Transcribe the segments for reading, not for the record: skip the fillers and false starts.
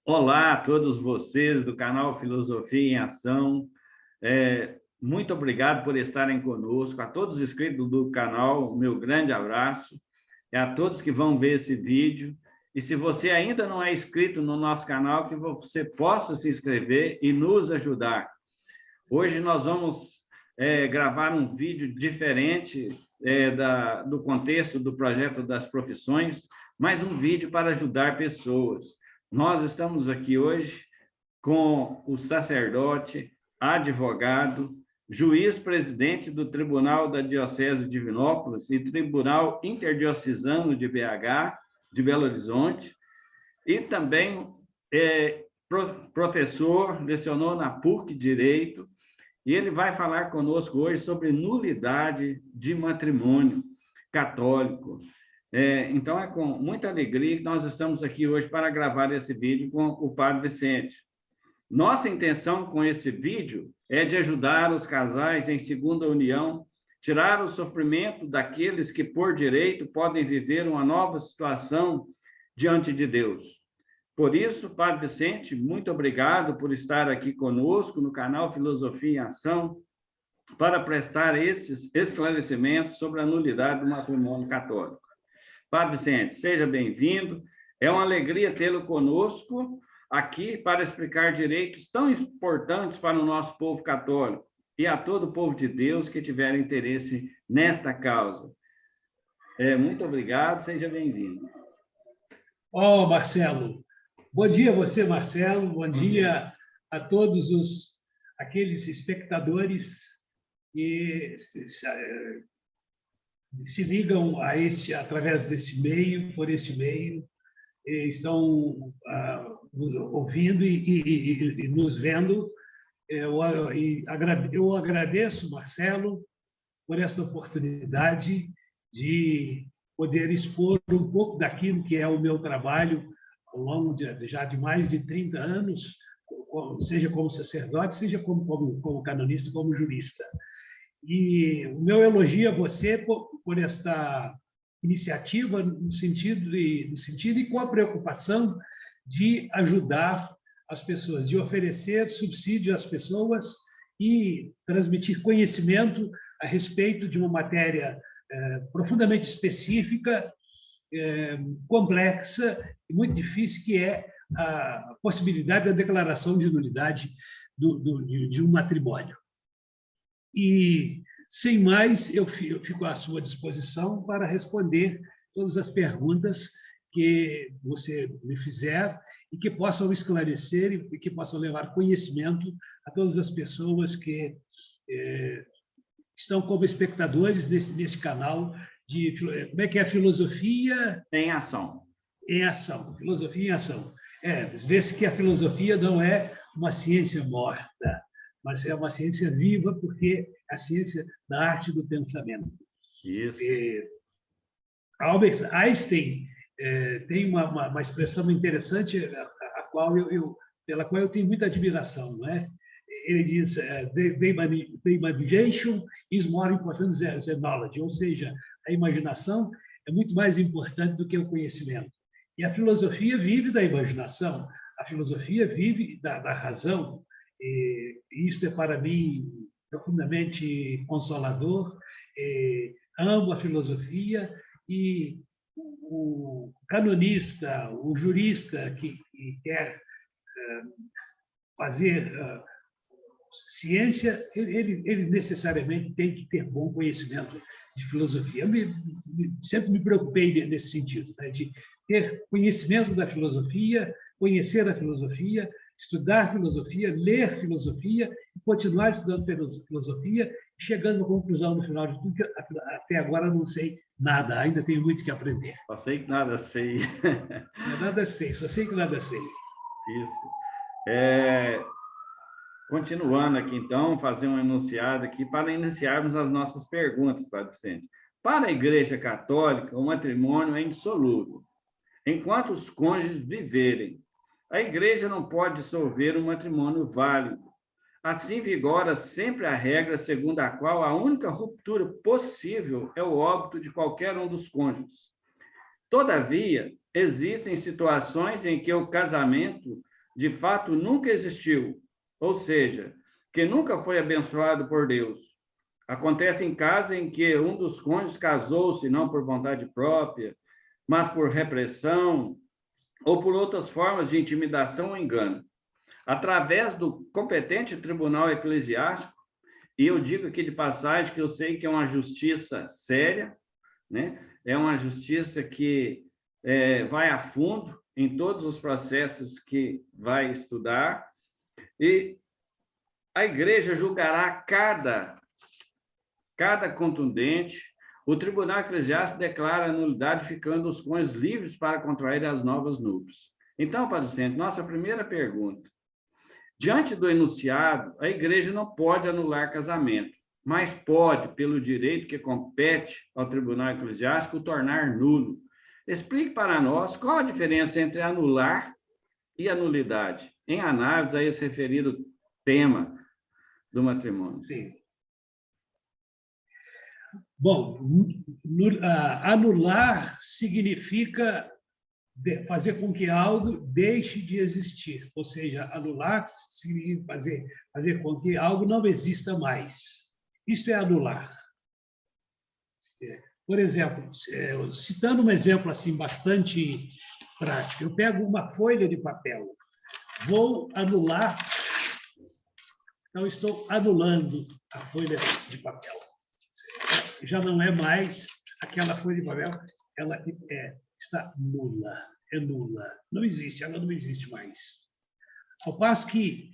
Olá a todos vocês do canal Filosofia em Ação. Muito obrigado por estarem conosco. A todos os inscritos do canal, meu grande abraço. E a todos que vão ver esse vídeo. E se você ainda não é inscrito no nosso canal, que você possa se inscrever e nos ajudar. Hoje nós vamos gravar um vídeo diferente do contexto do projeto das profissões, mais um vídeo para ajudar pessoas. Nós estamos aqui hoje com o sacerdote, advogado, juiz-presidente do Tribunal da Diocese de Divinópolis e Tribunal Interdiocesano de BH, de Belo Horizonte, e também professor, lecionou na PUC Direito, e ele vai falar conosco hoje sobre nulidade de matrimônio católico. Então, é com muita alegria que nós estamos aqui hoje para gravar esse vídeo com o Padre Vicente. Nossa intenção com esse vídeo é de ajudar os casais em segunda união, tirar o sofrimento daqueles que, por direito, podem viver uma nova situação diante de Deus. Por isso, Padre Vicente, muito obrigado por estar aqui conosco no canal Filosofia em Ação, para prestar esses esclarecimentos sobre a nulidade do matrimônio católico. Padre Vicente, seja bem-vindo. É uma alegria tê-lo conosco aqui para explicar direitos tão importantes para o nosso povo católico e a todo o povo de Deus que tiver interesse nesta causa. Muito obrigado, seja bem-vindo. Marcelo. Bom dia a você, Marcelo. Bom dia a todos aqueles espectadores que se ligam a através desse meio, por este meio, estão ouvindo e nos vendo. Eu agradeço, Marcelo, por esta oportunidade de poder expor um pouco daquilo que é o meu trabalho ao longo já de mais de 30 anos, seja como sacerdote, seja como canonista, como jurista. E o meu elogio a você por esta iniciativa no sentido e com a preocupação de ajudar as pessoas, de oferecer subsídio às pessoas e transmitir conhecimento a respeito de uma matéria profundamente específica, complexa e muito difícil, que é a possibilidade da declaração de nulidade de um matrimônio. E, sem mais, eu fico à sua disposição para responder todas as perguntas que você me fizer e que possam esclarecer e que possam levar conhecimento a todas as pessoas que estão como espectadores neste canal de... Como é que é? Filosofia... Em Ação. Em Ação. Filosofia em Ação. Vê-se que a filosofia não é uma ciência morta, mas é uma ciência viva, porque é a ciência da arte do pensamento. Isso. Albert Einstein tem uma expressão interessante, pela qual eu tenho muita admiração, não é? Ele diz: the imagination is more important than knowledge, ou seja, a imaginação é muito mais importante do que o conhecimento. E a filosofia vive da imaginação, a filosofia vive da razão. E isso é, para mim, profundamente consolador. Amo a filosofia, e o canonista, o jurista que quer fazer ciência, ele necessariamente tem que ter bom conhecimento de filosofia. Eu sempre me preocupei nesse sentido, né, de ter conhecimento da filosofia, conhecer a filosofia, estudar filosofia, ler filosofia, continuar estudando filosofia, chegando à conclusão no final de tudo que até agora não sei nada, ainda tenho muito que aprender. Só sei que nada sei. Nada sei, só sei que nada sei. Isso. Continuando aqui, então, fazer um enunciado aqui para iniciarmos as nossas perguntas, Padre Vicente. Para a Igreja Católica, o matrimônio é indissolúvel. Enquanto os cônjuges viverem, a Igreja não pode dissolver um matrimônio válido. Assim vigora sempre a regra segundo a qual a única ruptura possível é o óbito de qualquer um dos cônjuges. Todavia, existem situações em que o casamento de fato nunca existiu, ou seja, que nunca foi abençoado por Deus. Acontece em casos em que um dos cônjuges casou-se não por vontade própria, mas por repressão ou por outras formas de intimidação ou engano. Através do competente tribunal eclesiástico, e eu digo aqui de passagem que eu sei que é uma justiça séria, né? É uma justiça que vai a fundo em todos os processos que vai estudar, e a igreja julgará cada contundente. O tribunal eclesiástico declara a nulidade, ficando os cônjuges livres para contrair as novas núpcias. Então, Padre Vicente, nossa primeira pergunta. Diante do enunciado, a igreja não pode anular casamento, mas pode, pelo direito que compete ao tribunal eclesiástico, tornar nulo. Explique para nós qual a diferença entre anular e a nulidade, em análise a esse referido tema do matrimônio. Sim. Bom, anular significa fazer com que algo deixe de existir, ou seja, anular significa fazer com que algo não exista mais. Isto é anular. Por exemplo, citando um exemplo assim bastante prático, eu pego uma folha de papel, vou anular, então estou anulando a folha de papel. Já não é mais aquela folha de papel, ela está nula, é nula, não existe, ela não existe mais. Ao passo que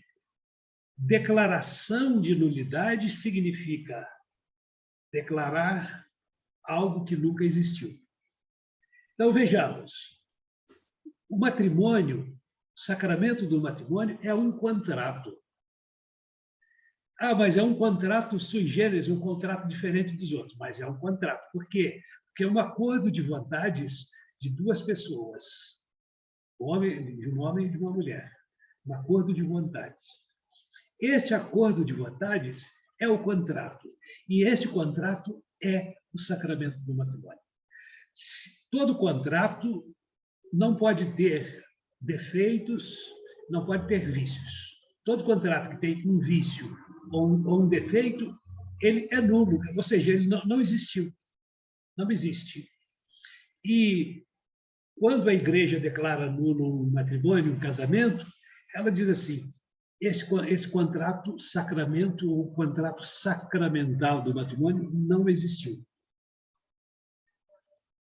declaração de nulidade significa declarar algo que nunca existiu. Então, vejamos, o matrimônio, o sacramento do matrimônio é um contrato. Ah, mas é um contrato sui generis, um contrato diferente dos outros, mas é um contrato. Por quê? Porque é um acordo de vontades de duas pessoas, de um homem e de uma mulher. Um acordo de vontades. Este acordo de vontades é o contrato. E este contrato é o sacramento do matrimônio. Todo contrato não pode ter defeitos, não pode ter vícios. Todo contrato que tem um vício ou um defeito, ele é nulo, ou seja, ele não existiu. Não existe. E quando a igreja declara nulo um matrimônio, um casamento, ela diz assim, esse contrato sacramento, o contrato sacramental do matrimônio não existiu.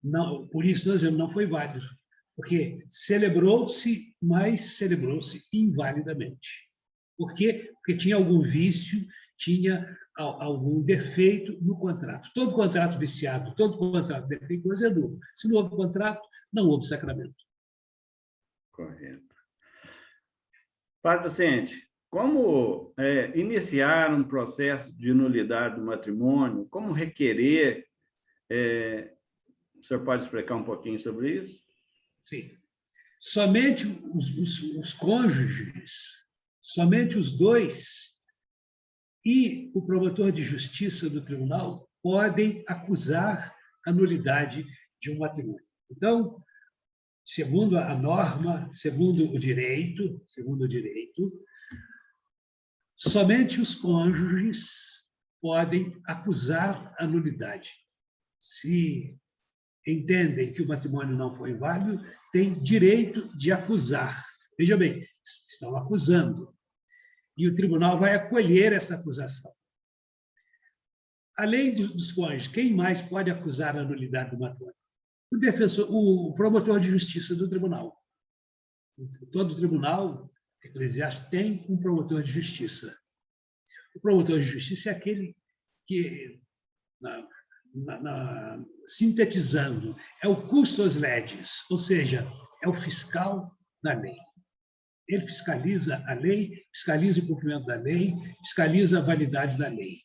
Não, por isso nós dizemos, não foi válido, porque celebrou-se, mas celebrou-se invalidamente. Por quê? Porque tinha algum vício, tinha algum defeito no contrato. Todo contrato viciado, todo contrato defeituoso é nulo. Se não houve contrato, não houve sacramento. Correto. Padre Vicente, como iniciar um processo de nulidade do matrimônio? Como requerer? O senhor pode explicar um pouquinho sobre isso? Sim. Somente os cônjuges, somente os dois e o promotor de justiça do tribunal podem acusar a nulidade de um matrimônio. Então, segundo a norma, segundo o direito, somente os cônjuges podem acusar a nulidade. Se entendem que o matrimônio não foi válido, têm direito de acusar. Veja bem, estão acusando. E o tribunal vai acolher essa acusação. Além dos cônjuges, quem mais pode acusar a nulidade do matrimônio? O defensor, o promotor de justiça do tribunal. Todo tribunal eclesiástico tem um promotor de justiça. O promotor de justiça é aquele que, sintetizando, é o custos legis, ou seja, é o fiscal da lei. Ele fiscaliza a lei, fiscaliza o cumprimento da lei, fiscaliza a validade da lei.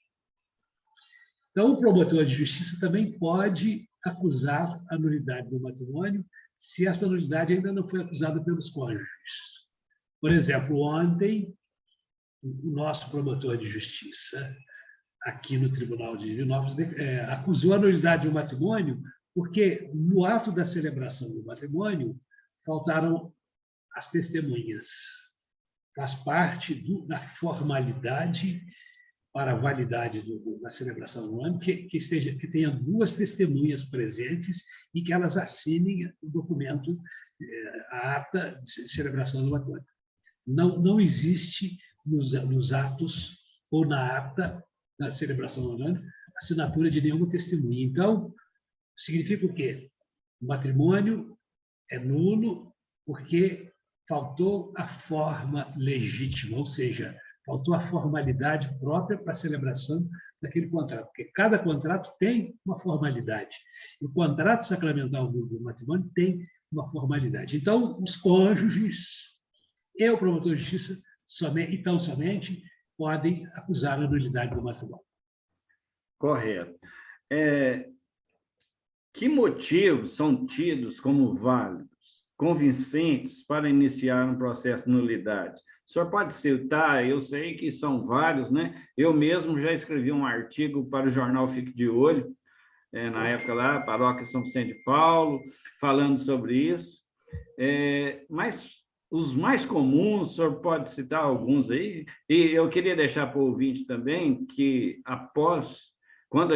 Então, o promotor de justiça também pode acusar a nulidade do matrimônio se essa nulidade ainda não foi acusada pelos cônjuges. Por exemplo, ontem, o nosso promotor de justiça, aqui no Tribunal de Divinópolis, acusou a nulidade do matrimônio porque, no ato da celebração do matrimônio, faltaram as testemunhas. faz parte da formalidade para a validade da celebração do ano, que tenha duas testemunhas presentes e que elas assinem o documento, a ata de celebração do matrimônio. Não existe nos atos ou na ata da celebração do ano assinatura de nenhuma testemunha. Então, significa o quê? O matrimônio é nulo porque faltou a forma legítima, ou seja, faltou a formalidade própria para a celebração daquele contrato, porque cada contrato tem uma formalidade. O contrato sacramental do matrimônio tem uma formalidade. Então, os cônjuges e o promotor de justiça somente, e tão somente podem acusar a nulidade do matrimônio. Correto. Que motivos são tidos como válidos, convincentes para iniciar um processo de nulidade? O senhor pode citar, eu sei que são vários, né? Eu mesmo já escrevi um artigo para o jornal Fique de Olho, na época lá, Paróquia São Vicente de Paulo, falando sobre isso. Mas os mais comuns, o senhor pode citar alguns aí? E eu queria deixar para o ouvinte também que, quando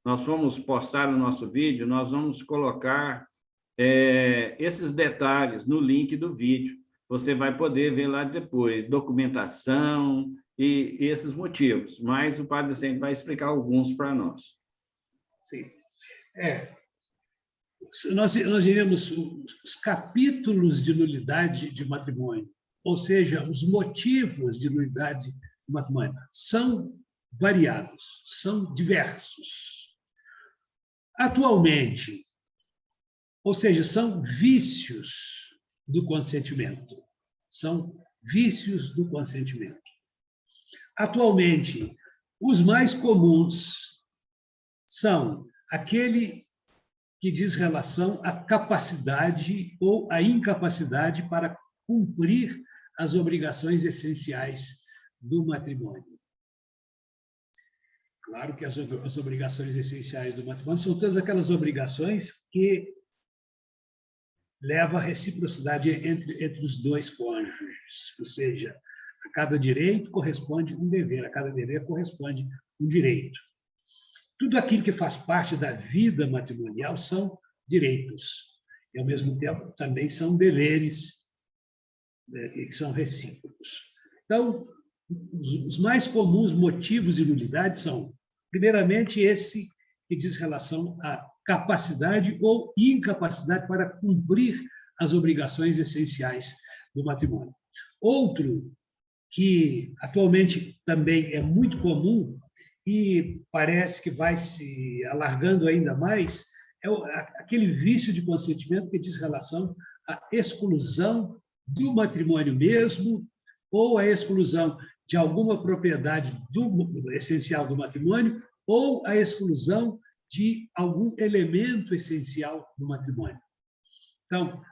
nós vamos postar o nosso vídeo, nós vamos colocar esses detalhes no link do vídeo. Você vai poder ver lá depois, documentação e esses motivos. Mas o padre Vicente vai explicar alguns para nós. Sim. Nós iremos os capítulos de nulidade de matrimônio, ou seja, os motivos de nulidade de matrimônio, são variados, são diversos. Atualmente, ou seja, são vícios do consentimento. São vícios do consentimento. Atualmente, os mais comuns são aquele que diz relação à capacidade ou à incapacidade para cumprir as obrigações essenciais do matrimônio. Claro que as obrigações essenciais do matrimônio são todas aquelas obrigações que levam à reciprocidade entre os dois cônjuges, ou seja, a cada direito corresponde um dever, a cada dever corresponde um direito. Tudo aquilo que faz parte da vida matrimonial são direitos, e, ao mesmo tempo, também são deveres, que são recíprocos. Então, os mais comuns motivos de nulidade são, primeiramente, esse que diz relação à capacidade ou incapacidade para cumprir as obrigações essenciais do matrimônio. Outro, que atualmente também é muito comum e parece que vai se alargando ainda mais, é aquele vício de consentimento que diz relação à exclusão do matrimônio mesmo ou a exclusão de alguma propriedade essencial do matrimônio ou a exclusão de algum elemento essencial do matrimônio. Então,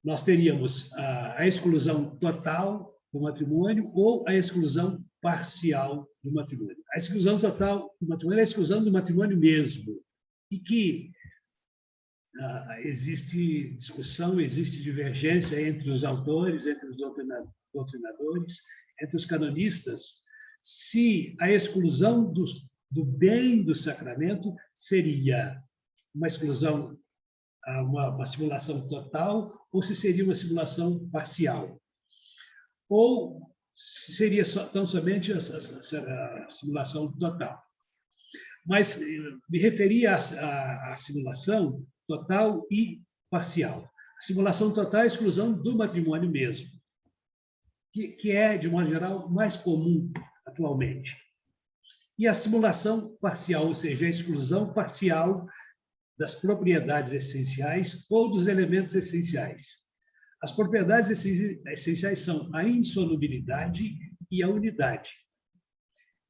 nós teríamos a exclusão total do matrimônio ou a exclusão parcial do matrimônio. A exclusão total do matrimônio é a exclusão do matrimônio mesmo, e que existe discussão, existe divergência entre os autores, entre os doutrinadores, entre os canonistas, se a exclusão do bem do sacramento seria uma exclusão, uma simulação total, ou se seria uma simulação parcial. Ou se seria tão somente a simulação total. Mas me referia à simulação total e parcial. A simulação total é a exclusão do matrimônio mesmo, que é, de modo geral, mais comum atualmente. E a simulação parcial, ou seja, a exclusão parcial das propriedades essenciais ou dos elementos essenciais. As propriedades essenciais são a insolubilidade e a unidade.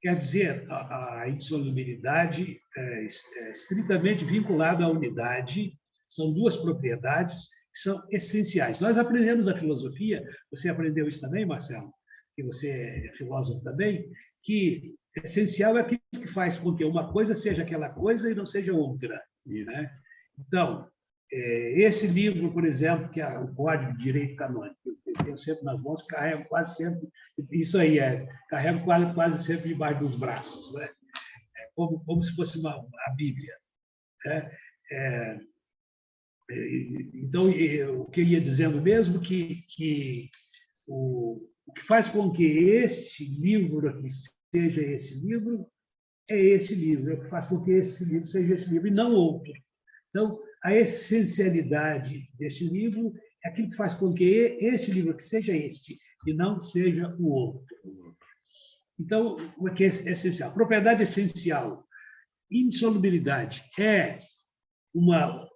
Quer dizer, a insolubilidade é estritamente vinculada à unidade, são duas propriedades que são essenciais. Nós aprendemos na filosofia, você aprendeu isso também, Marcelo, que você é filósofo também, que essencial é aquilo que faz com que uma coisa seja aquela coisa e não seja outra. Né? Então, Esse livro, por exemplo, que é o Código de Direito Canônico, eu tenho sempre nas mãos, carrego quase sempre, isso aí, carrego quase sempre debaixo dos braços, né? Como se fosse a Bíblia. Né? Então, o que eu ia dizendo mesmo, que o que faz com que este livro aqui seja esse livro, é esse livro, é o que faz com que esse livro seja esse livro, e não outro. Então, a essencialidade desse livro é aquilo que faz com que esse livro aqui seja este, e não seja o outro. Então, o que é essencial? Propriedade essencial. Indissolubilidade é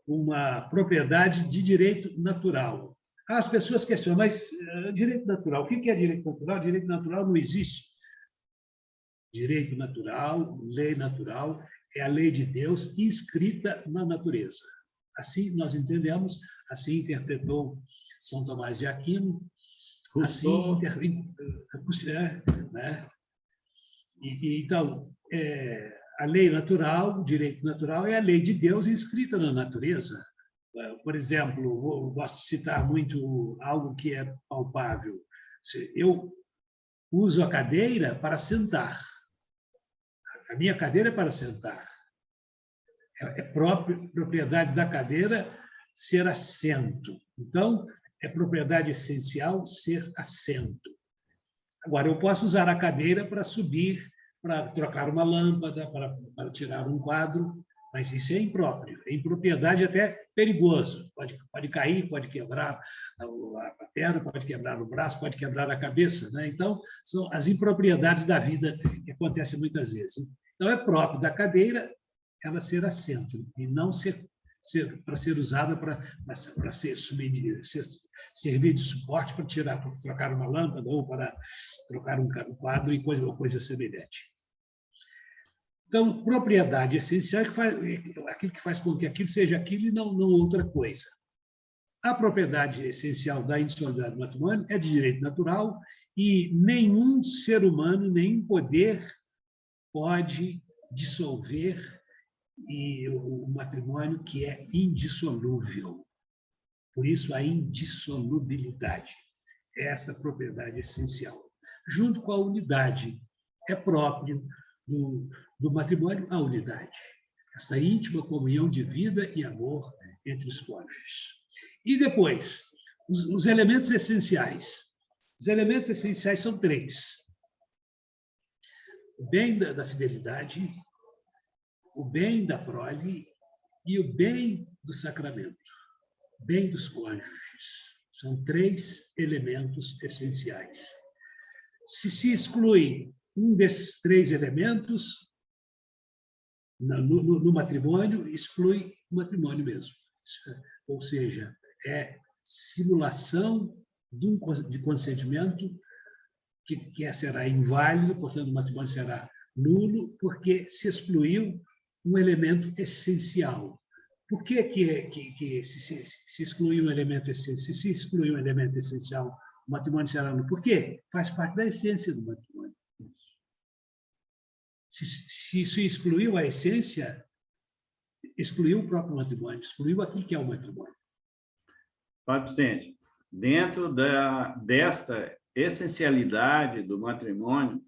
uma propriedade de direito natural. As pessoas questionam, mas direito natural, o que é direito natural? Direito natural não existe. Direito natural, lei natural, é a lei de Deus inscrita na natureza. Assim nós entendemos, assim interpretou São Tomás de Aquino, Rousseau. Né? Então, a lei natural, o direito natural, é a lei de Deus inscrita na natureza. Por exemplo, gosto de citar muito algo que é palpável. Eu uso a cadeira para sentar. A minha cadeira é para sentar. É propriedade da cadeira ser assento. Então, é propriedade essencial ser assento. Agora, eu posso usar a cadeira para subir, para trocar uma lâmpada, para tirar um quadro, mas isso é impróprio. É impropriedade até perigoso. Pode cair, pode quebrar a perna, pode quebrar o braço, pode quebrar a cabeça. Né? Então, são as impropriedades da vida que acontecem muitas vezes. Então, é próprio da cadeira ela ser assento, e não para ser usada para servir de suporte para trocar uma lâmpada ou para trocar um quadro e coisa semelhante. Então, propriedade essencial é aquilo que faz com que aquilo seja aquilo e não outra coisa. A propriedade essencial da indissolubilidade do matrimônio é de direito natural e nenhum ser humano, nenhum poder pode dissolver o matrimônio que é indissolúvel. Por isso, a indissolubilidade é essa propriedade essencial. Junto com a unidade, é próprio do matrimônio a unidade. Essa íntima comunhão de vida e amor entre os cônjuges. E depois, os elementos essenciais. Os elementos essenciais são 3. O bem da fidelidade, o bem da prole e o bem do sacramento, bem dos cônjuges. São 3 elementos essenciais. Se exclui um desses 3 elementos no matrimônio, exclui o matrimônio mesmo. Ou seja, é simulação de consentimento que será inválido, portanto, o matrimônio será nulo, porque se excluiu um elemento essencial. Por que se excluiu um elemento essencial? Se excluiu um elemento essencial, o matrimônio será nulo. Por quê? Faz parte da essência do matrimônio. Se excluiu a essência, excluiu o próprio matrimônio, excluiu aquilo que é o matrimônio. Padre Vicente, dentro desta essencialidade do matrimônio,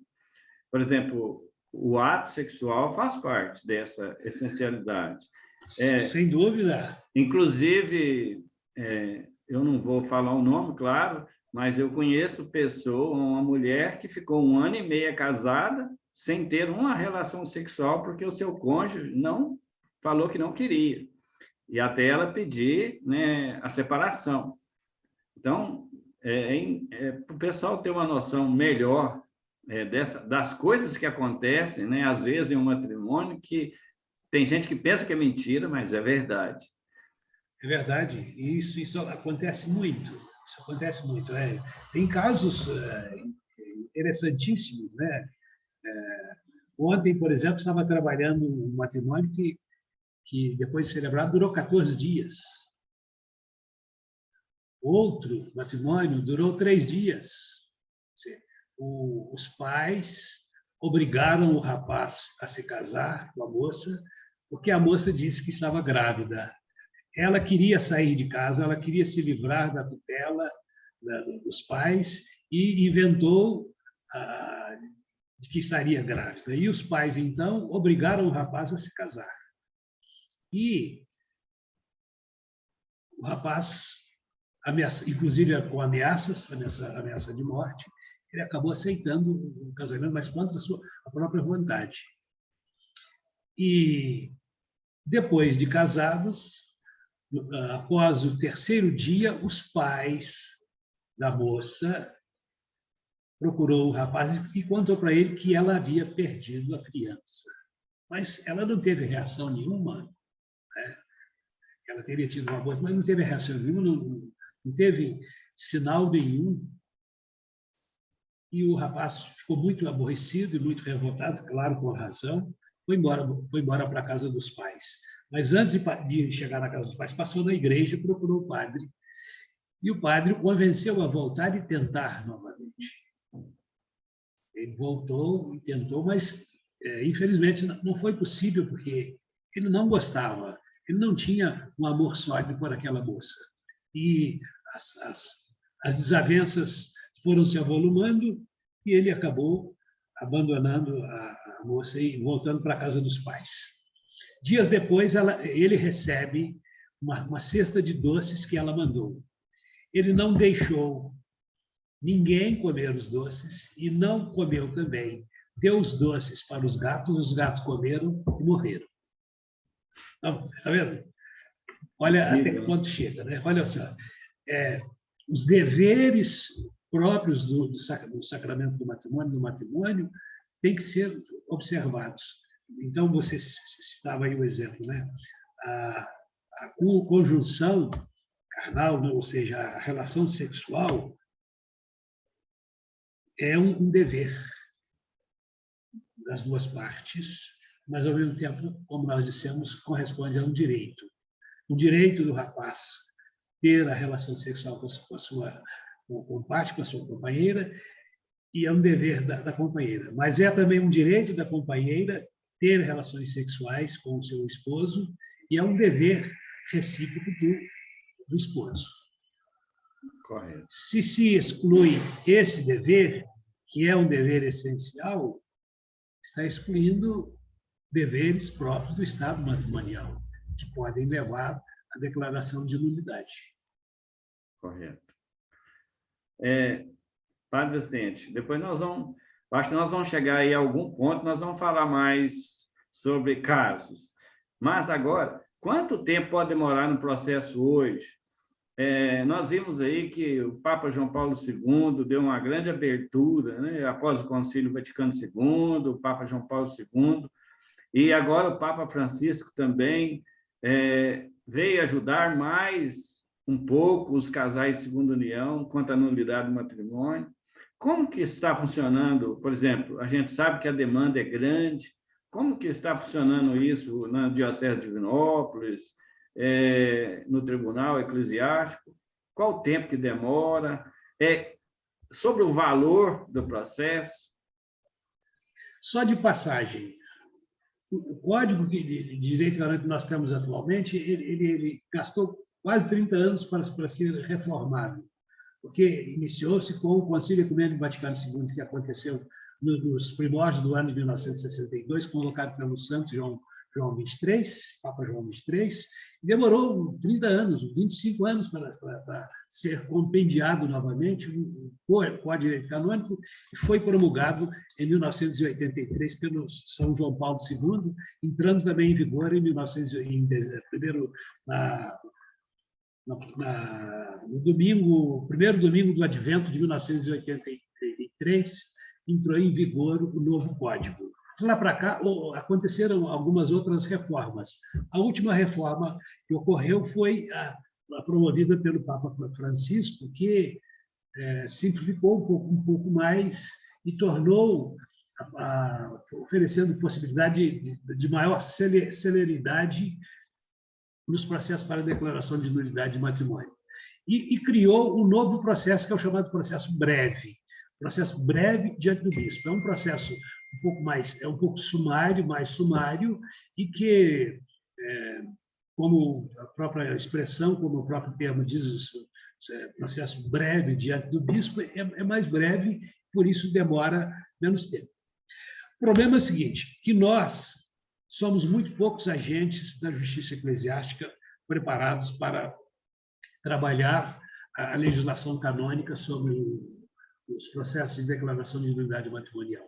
por exemplo, o ato sexual faz parte dessa essencialidade. Sem dúvida. Inclusive, eu não vou falar o nome, claro, mas eu conheço uma mulher que ficou 1 ano e meio casada sem ter uma relação sexual porque o seu cônjuge não falou que não queria. E até ela pedir, né, a separação. Então, para o pessoal ter uma noção melhor das coisas que acontecem, né, às vezes em um matrimônio, que tem gente que pensa que é mentira, mas é verdade. É verdade. Isso acontece muito. Isso acontece muito. Tem casos interessantíssimos, né? Ontem, por exemplo, estava trabalhando um matrimônio que depois de celebrado, durou 14 dias. Outro matrimônio durou 3 dias. Os pais obrigaram o rapaz a se casar com a moça, porque a moça disse que estava grávida. ela queria sair de casa, ela queria se livrar da tutela dos pais e inventou de que estaria grávida. E os pais, então, obrigaram o rapaz a se casar. E o rapaz, inclusive com ameaças, ameaça de morte, ele acabou aceitando o casamento, mas contra a própria vontade. E depois de casados, após o terceiro dia, os pais da moça procurou o rapaz e contou para ele que ela havia perdido a criança. Mas ela não teve reação nenhuma, né? Ela teria tido um aborto, mas não teve reação nenhuma, não teve sinal nenhum. E o rapaz ficou muito aborrecido e muito revoltado, claro, com razão, foi embora para a casa dos pais. Mas antes de chegar na casa dos pais, passou na igreja, procurou o padre, e o padre o convenceu a voltar e tentar novamente. Ele voltou e tentou, mas, infelizmente, não foi possível, porque ele não gostava, ele não tinha um amor sólido por aquela moça. E as desavenças foram se avolumando e ele acabou abandonando a moça e voltando para a casa dos pais. Dias depois, ele recebe uma cesta de doces que ela mandou. Ele não deixou ninguém comer os doces e não comeu também. Deu os doces para os gatos comeram e morreram. Então, está vendo? Olha até que ponto chega, né? Olha só. Os deveres próprios do sacramento do matrimônio, têm que ser observados. Então, você citava aí o exemplo, né? A conjunção carnal, ou seja, a relação sexual, é um dever das duas partes, mas, ao mesmo tempo, como nós dissemos, corresponde a um direito. O direito do rapaz ter a relação sexual com a sua parte, com a sua companheira, e é um dever da companheira. Mas é também um direito da companheira ter relações sexuais com o seu esposo, e é um dever recíproco do esposo. Correto. Se exclui esse dever, que é um dever essencial, está excluindo deveres próprios do Estado matrimonial, que podem levar à declaração de nulidade. Correto. Padre Vicente, depois acho que nós vamos chegar aí a algum ponto, nós vamos falar mais sobre casos. Mas agora, quanto tempo pode demorar no processo hoje? Nós vimos aí que o Papa João Paulo II deu uma grande abertura, né? Após o Concílio Vaticano II, o Papa João Paulo II, e agora o Papa Francisco também veio ajudar mais um pouco os casais de segunda união quanto à nulidade do matrimônio. Como que está funcionando? Por exemplo, a gente sabe que a demanda é grande. Como que está funcionando isso na Diocese de Divinópolis, no Tribunal Eclesiástico? Qual o tempo que demora? Sobre o valor do processo? Só de passagem, o Código de Direito Canônico que nós temos atualmente, ele gastou quase 30 anos para ser reformado, porque iniciou-se com o Concílio Ecumênico Vaticano II, que aconteceu nos primórdios do ano de 1962, convocado pelo Santo João XXIII, Papa João XXIII, e demorou 30 anos, 25 anos para ser compendiado novamente o Código de Direito Canônico, e foi promulgado em 1983 pelo São João Paulo II, entrando também em vigor em no primeiro domingo do Advento de 1983, entrou em vigor o novo Código. De lá para cá, aconteceram algumas outras reformas. A última reforma que ocorreu foi a promovida pelo Papa Francisco, que simplificou um pouco mais e tornou, oferecendo possibilidade de maior celeridade nos processos para declaração de nulidade de matrimônio. E criou um novo processo, que é o chamado processo breve. Processo breve diante do bispo. É um processo um pouco sumário, mais sumário, e que como a própria expressão, como o próprio termo diz, processo breve diante do bispo, é mais breve, por isso demora menos tempo. O problema é o seguinte, que nós somos muito poucos agentes da justiça eclesiástica preparados para trabalhar a legislação canônica sobre os processos de declaração de nulidade matrimonial.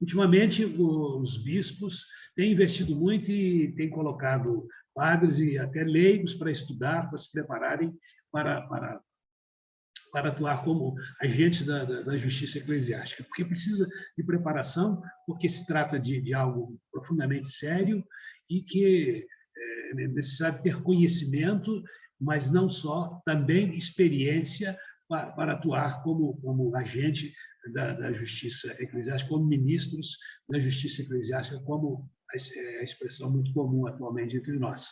Ultimamente, os bispos têm investido muito e têm colocado padres e até leigos para estudar, para se prepararem para atuar como agentes da justiça eclesiástica, porque precisa de preparação, porque se trata de algo profundamente sério e que é necessário ter conhecimento, mas não só, também experiência para atuar como agente da justiça eclesiástica, como ministros da justiça eclesiástica, como a expressão muito comum atualmente entre nós.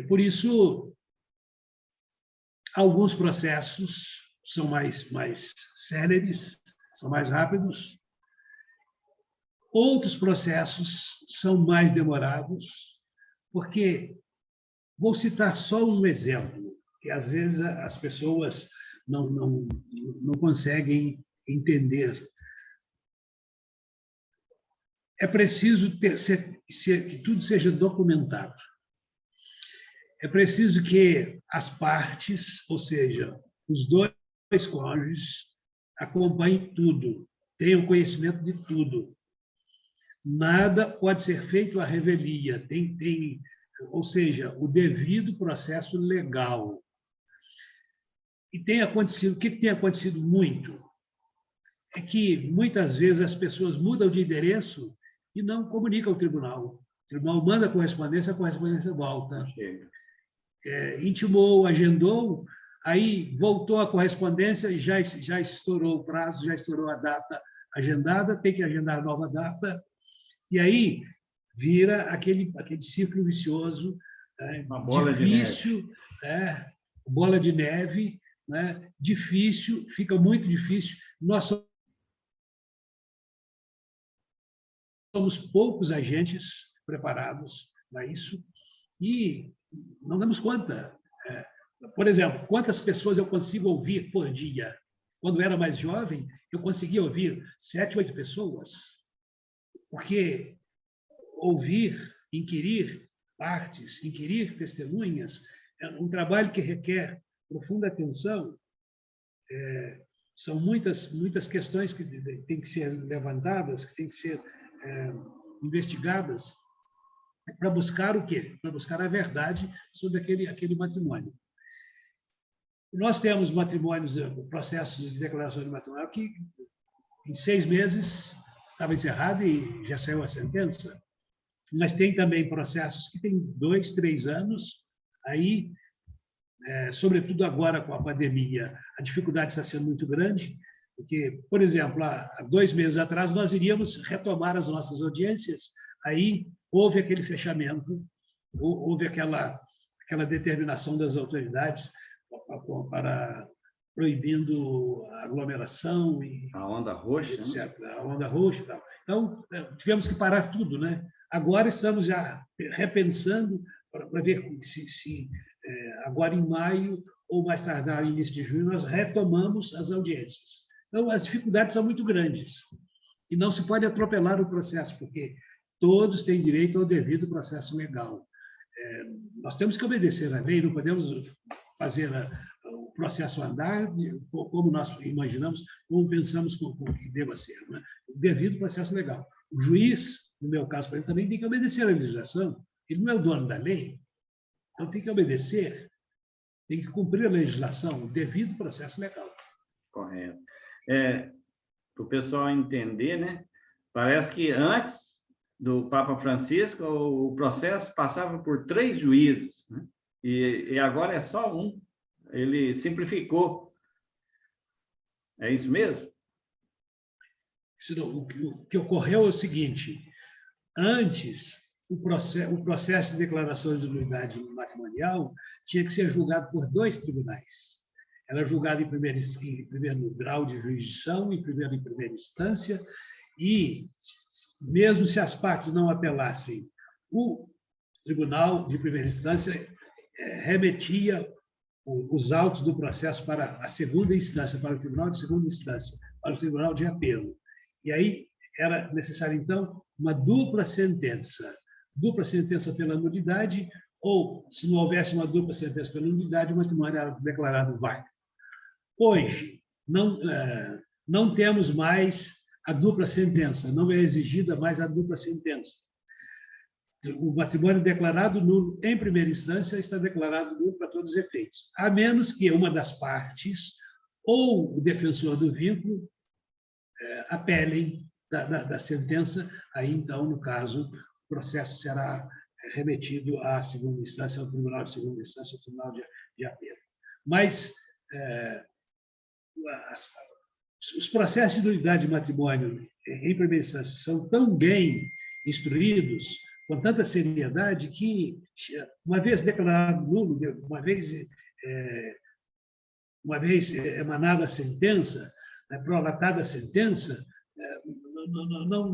Por isso, alguns processos são mais céleres, são mais rápidos, outros processos são mais demorados, porque, vou citar só um exemplo, que às vezes as pessoas não conseguem entender. É preciso que tudo seja documentado. É preciso que as partes, ou seja, os dois cônjuges, acompanhem tudo, tenham conhecimento de tudo. Nada pode ser feito à revelia, ou seja, o devido processo legal. E tem acontecido, o que tem acontecido muito? É que, muitas vezes, as pessoas mudam de endereço e não comunicam ao tribunal. O tribunal manda a correspondência volta. Intimou, agendou, aí voltou a correspondência e já estourou o prazo, já estourou a data agendada, tem que agendar a nova data, e aí vira aquele ciclo vicioso, uma bola difícil, de neve. Bola de neve, difícil, fica muito difícil. Nós somos poucos agentes preparados para isso e não damos conta. Por exemplo, quantas pessoas eu consigo ouvir por dia? Quando eu era mais jovem, eu conseguia ouvir 7, 8 pessoas, porque ouvir, inquirir partes, inquirir testemunhas, é um trabalho que requer profunda atenção. São muitas questões que têm que ser levantadas, que têm que ser investigadas, para buscar o quê? Para buscar a verdade sobre aquele matrimônio. Nós temos matrimônios, processos de declaração de matrimônio que, em 6 meses, estava encerrado e já saiu a sentença. Mas tem também processos que têm 2, 3 anos, aí, sobretudo agora com a pandemia, a dificuldade está sendo muito grande, porque, por exemplo, há 2 meses atrás, nós iríamos retomar as nossas audiências, aí houve aquele fechamento, houve aquela determinação das autoridades para proibindo a aglomeração e a onda roxa, etc. Né? A onda roxa e tal. Então, tivemos que parar tudo, né? Agora estamos já repensando para ver se agora em maio ou mais tardar no início de junho nós retomamos as audiências. Então, as dificuldades são muito grandes e não se pode atropelar o processo, porque todos têm direito ao devido processo legal. Nós temos que obedecer à lei, não podemos fazer o processo andar como nós imaginamos, como pensamos que deva ser. Né? O devido processo legal. O juiz, no meu caso, por exemplo, também tem que obedecer à legislação. Ele não é o dono da lei, então tem que obedecer, tem que cumprir a legislação, o devido processo legal. Correto. Para o pessoal entender, né? Parece que antes do Papa Francisco, o processo passava por 3 juízes, né? E agora é só um. Ele simplificou. É isso mesmo? O que ocorreu é o seguinte: antes, o processo de declaração de nulidade matrimonial tinha que ser julgado por 2 tribunais. Era julgado em primeiro grau de jurisdição, em primeira instância, e, mesmo se as partes não apelassem, o Tribunal de Primeira Instância remetia os autos do processo para a segunda instância, para o Tribunal de Segunda Instância, para o Tribunal de Apelo. E aí era necessário, então, uma dupla sentença pela nulidade, ou, se não houvesse uma dupla sentença pela nulidade, o matrimônio era declarado válido. Hoje, não temos mais a dupla sentença, não é exigida mais a dupla sentença. O matrimônio declarado nulo em primeira instância está declarado nulo para todos os efeitos, a menos que uma das partes ou o defensor do vínculo apelem da sentença. Aí, então, no caso, o processo será remetido à segunda instância, ao Tribunal de Segunda Instância, ao Tribunal de Apelo. Mas os processos de nulidade de matrimônio em primeira instância são tão bem instruídos, com tanta seriedade, que, uma vez declarado nulo, uma vez emanada a sentença, prolatada a sentença,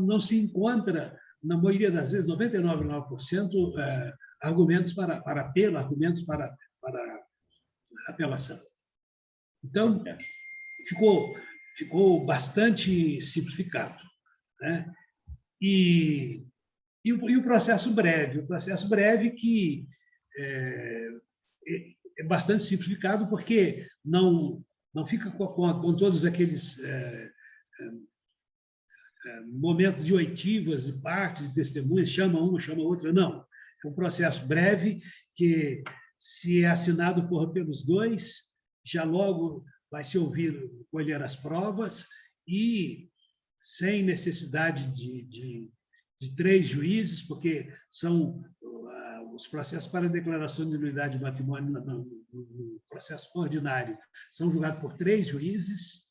não se encontra, na maioria das vezes, 99,9%, argumentos para apelo, argumentos para apelação. Então, ficou bastante simplificado, né? E o processo breve que é bastante simplificado, porque não fica com todos aqueles momentos de oitivas, de partes, de testemunhas, chama uma, chama outra, não. É um processo breve que, se é assinado pelos dois, já logo vai se ouvir, colher as provas, e sem necessidade de 3 juízes, porque são os processos para declaração de nulidade de matrimônio no processo ordinário são julgados por 3 juízes,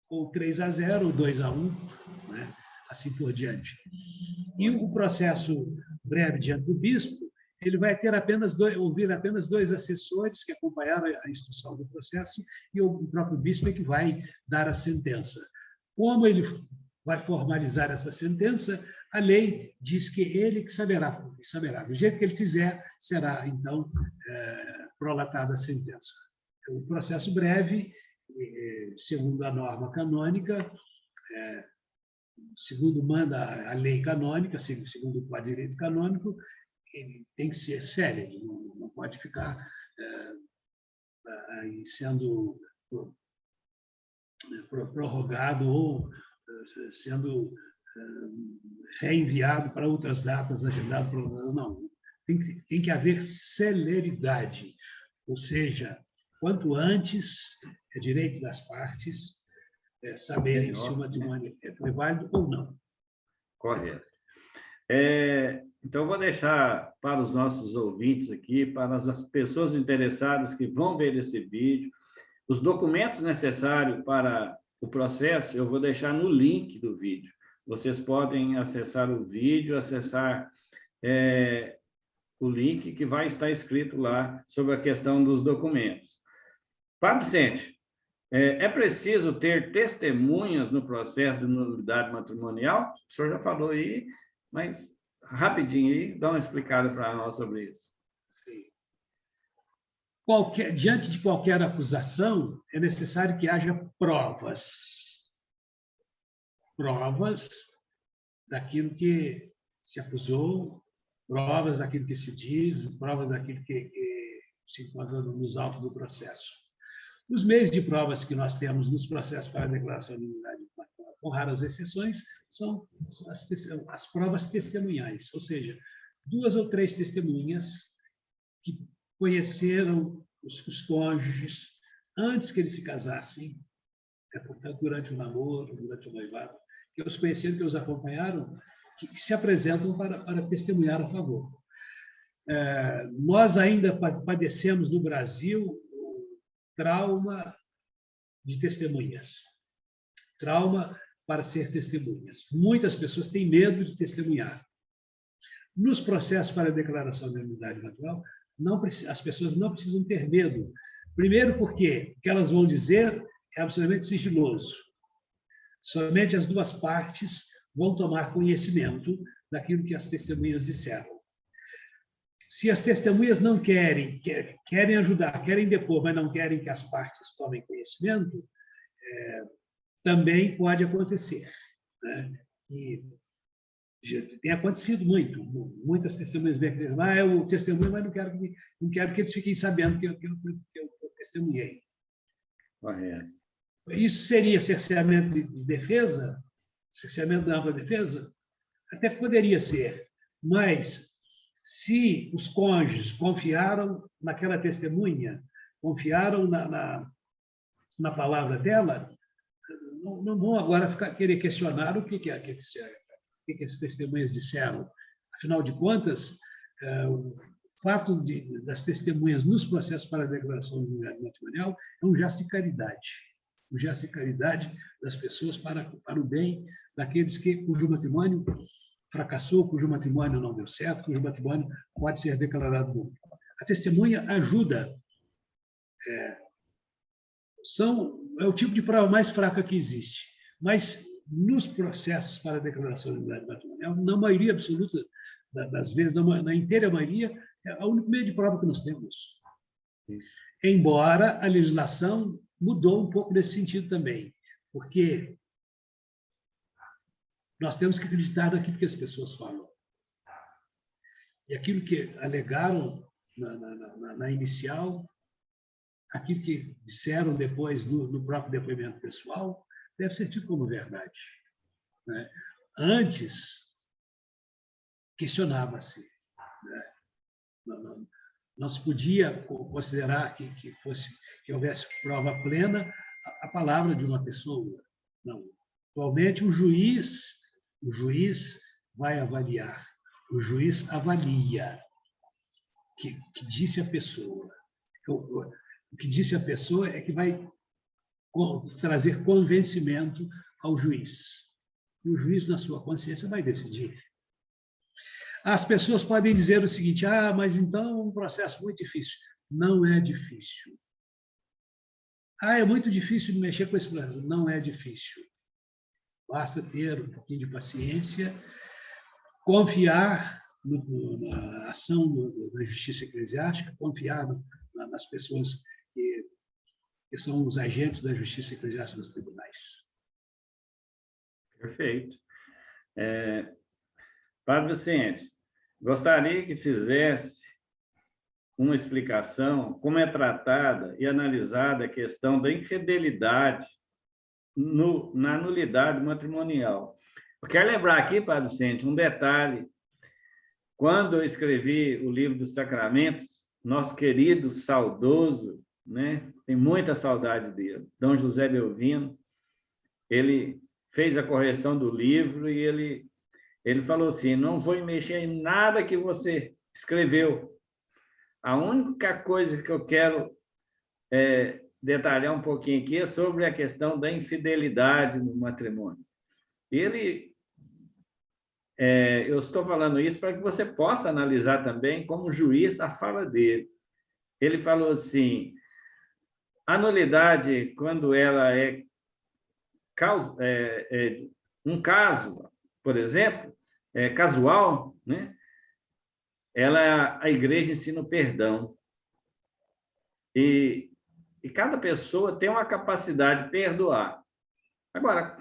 ou 3-0, ou 2-1, né? Assim por diante. E o processo breve diante do bispo, ele vai ter ouvir apenas 2 assessores que acompanharam a instrução do processo, e o próprio bispo é que vai dar a sentença. Como ele vai formalizar essa sentença, a lei diz que ele que saberá. Do jeito que ele fizer, será, então, prolatada a sentença. O processo breve, segundo a norma canônica, segundo manda a lei canônica, segundo o direito canônico, ele tem que ser célere, não pode ficar sendo prorrogado ou sendo reenviado para outras datas, agendado para outras. Não. Tem que haver celeridade, ou seja, quanto antes é direito das partes saberem se o matrimônio foi válido ou não. Correto. Então, vou deixar para os nossos ouvintes aqui, para as pessoas interessadas que vão ver esse vídeo, os documentos necessários para o processo, eu vou deixar no link do vídeo. Vocês podem acessar o vídeo, acessar o link que vai estar escrito lá sobre a questão dos documentos. Padre Vicente, é preciso ter testemunhas no processo de nulidade matrimonial? O senhor já falou aí, mas rapidinho aí, dá uma explicada para nós sobre isso. Sim. Diante de qualquer acusação, é necessário que haja provas. Provas daquilo que se acusou, provas daquilo que se diz, provas daquilo que se encontra nos autos do processo. Os meios de provas que nós temos nos processos para a declaração de nulidade, com raras exceções, são as provas testemunhais, ou seja, 2 ou 3 testemunhas que conheceram os cônjuges antes que eles se casassem, portanto, durante o namoro, durante o noivado, que os conheceram, que os acompanharam, que se apresentam para testemunhar a favor. Nós ainda padecemos no Brasil o trauma de testemunhas. Trauma para ser testemunhas. Muitas pessoas têm medo de testemunhar. Nos processos para a declaração de nulidade natural, as pessoas não precisam ter medo. Primeiro porque o que elas vão dizer é absolutamente sigiloso. Somente as 2 partes vão tomar conhecimento daquilo que as testemunhas disseram. Se as testemunhas não querem ajudar, querem depor, mas não querem que as partes tomem conhecimento, também pode acontecer, né? E tem acontecido muito. Muitas testemunhas vêm aqui, eu testemunho, mas não quero que eles fiquem sabendo que eu testemunhei. Correto. Isso seria cerceamento de defesa? Cerceamento da ampla defesa? Até poderia ser, mas se os cônjuges confiaram naquela testemunha, confiaram na palavra dela, não vão agora querer questionar o que essas testemunhas disseram. Afinal de contas, o fato das testemunhas nos processos para a declaração de nulidade matrimonial é um gesto de caridade. Um gesto de caridade das pessoas para o bem daqueles cujo matrimônio fracassou, cujo matrimônio não deu certo, cujo matrimônio pode ser declarado nulo. A testemunha ajuda. É o tipo de prova mais fraca que existe. Mas nos processos para a declaração de nulidade matrimonial, na maioria absoluta das vezes, na inteira maioria, é o único meio de prova que nós temos. Isso. Embora a legislação mudou um pouco nesse sentido também, porque nós temos que acreditar naquilo que as pessoas falam. E aquilo que alegaram na inicial, aquilo que disseram depois no próprio depoimento pessoal, deve ser tido como verdade, né? Antes, questionava-se, né? Não se podia considerar que houvesse prova plena a palavra de uma pessoa. Não. Atualmente, o juiz vai avaliar, o juiz avalia o que disse a pessoa. O que disse a pessoa é que vai trazer convencimento ao juiz. E o juiz, na sua consciência, vai decidir. As pessoas podem dizer o seguinte: mas então é um processo muito difícil. Não é difícil. É muito difícil de mexer com esse processo. Não é difícil. Basta ter um pouquinho de paciência, confiar na ação da justiça eclesiástica, confiar nas pessoas que são os agentes da justiça eclesiástica nos tribunais. Perfeito. Padre Vicente, gostaria que fizesse uma explicação como é tratada e analisada a questão da infidelidade na nulidade matrimonial. Eu quero lembrar aqui, Padre Vicente, um detalhe. Quando eu escrevi o livro dos sacramentos, nosso querido, saudoso, né? Tem muita saudade dele, Dom José Belvino, ele fez a correção do livro e ele falou assim: não vou mexer em nada que você escreveu. A única coisa que eu quero detalhar um pouquinho aqui é sobre a questão da infidelidade no matrimônio. Eu estou falando isso para que você possa analisar também, como juiz, a fala dele. Ele falou assim: a nulidade, quando ela um caso, por exemplo, casual, né? A igreja ensina o perdão. E cada pessoa tem uma capacidade de perdoar. Agora,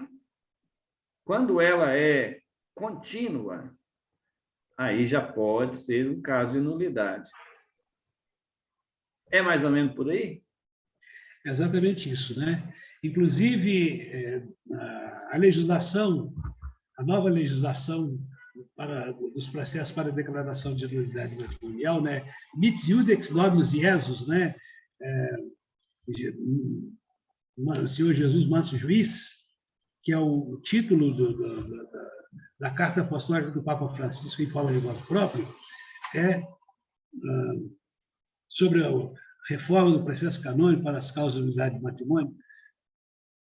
quando ela é contínua, aí já pode ser um caso de nulidade. É mais ou menos por aí? É exatamente isso, né? Inclusive, a legislação, a nova legislação dos processos para a declaração de nulidade matrimonial, né? Nunc iudex Dominus Iesus, né? Senhor Jesus Manso Juiz, que é o título da carta apostólica do Papa Francisco em fala de voto próprio, sobre a reforma do processo canônico para as causas de nulidade de matrimônio,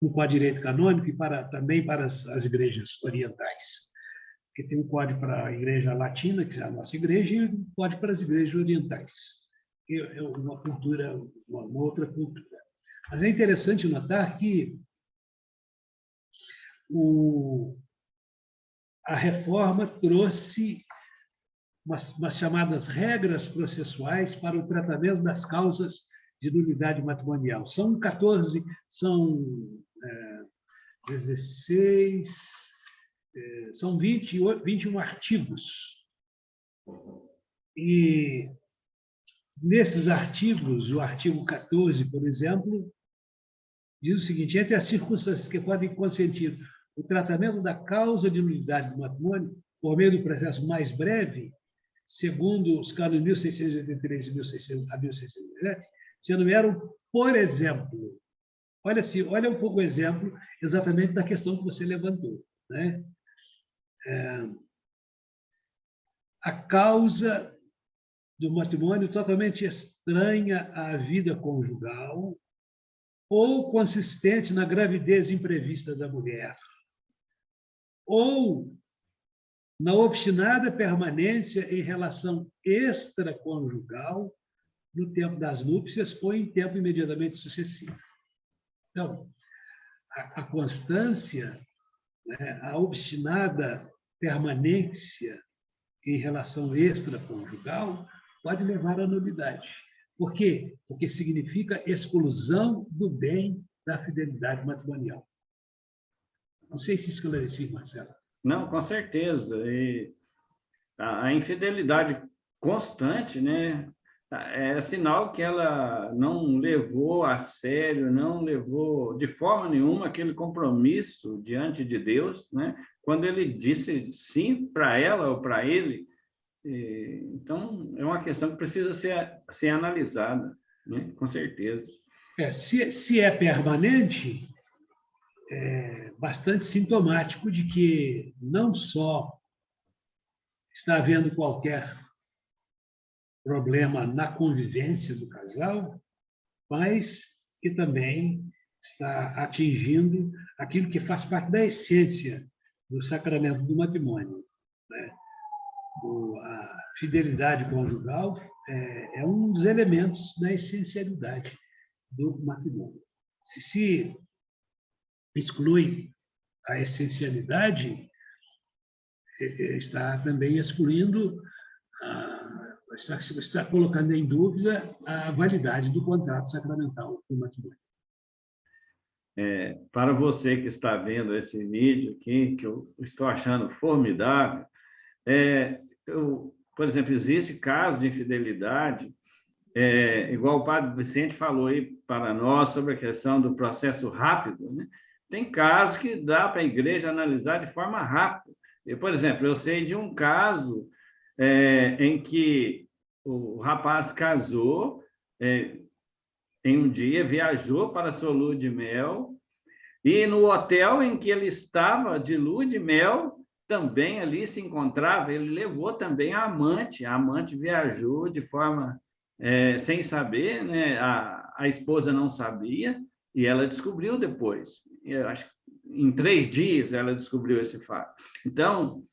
no Código de Direito Canônico e também para as igrejas orientais. Porque tem um código para a igreja latina, que é a nossa igreja, e um código para as igrejas orientais, que é uma cultura, uma outra cultura. Mas é interessante notar que a reforma trouxe umas chamadas regras processuais para o tratamento das causas de nulidade matrimonial. São 14, são 16, são 21 artigos. E nesses artigos, o artigo 14, por exemplo, diz o seguinte: entre as circunstâncias que podem consentir o tratamento da causa de nulidade do matrimônio por meio do processo mais breve, segundo os cânones 1683 e 1617, se enumeram, por exemplo, olha um pouco o exemplo exatamente da questão que você levantou, né? A causa do matrimônio totalmente estranha à vida conjugal ou consistente na gravidez imprevista da mulher, ou na obstinada permanência em relação extraconjugal no tempo das núpcias ou em tempo imediatamente sucessivo. Então, a constância, né, a obstinada permanência em relação extraconjugal pode levar à nulidade. Por quê? Porque significa exclusão do bem da fidelidade matrimonial. Não sei se esclareci, Marcelo. Não, com certeza. E a infidelidade constante, né, é sinal que ela não levou a sério, não levou de forma nenhuma aquele compromisso diante de Deus, né? Quando ele disse sim para ela ou para ele. Então, é uma questão que precisa ser analisada, né? Com certeza. Se é permanente, é bastante sintomático de que não só está havendo qualquer problema na convivência do casal, mas que também está atingindo aquilo que faz parte da essência do sacramento do matrimônio, né? A fidelidade conjugal é um dos elementos da essencialidade do matrimônio. Se exclui a essencialidade, está também excluindo, está colocando em dúvida a validade do contrato sacramental do matrimônio. Para você que está vendo esse vídeo aqui, que eu estou achando formidável, por exemplo, existe casos de infidelidade, igual o padre Vicente falou aí para nós sobre a questão do processo rápido, né? Tem casos que dá para a igreja analisar de forma rápida. Por exemplo, eu sei de um caso em que o rapaz casou, em um dia, viajou para a sua lua de mel, e no hotel em que ele estava de lua de mel, também ali se encontrava, ele levou também a amante viajou de forma sem saber, né? A esposa não sabia, e ela descobriu depois. Eu acho que em 3 dias ela descobriu esse fato. Então,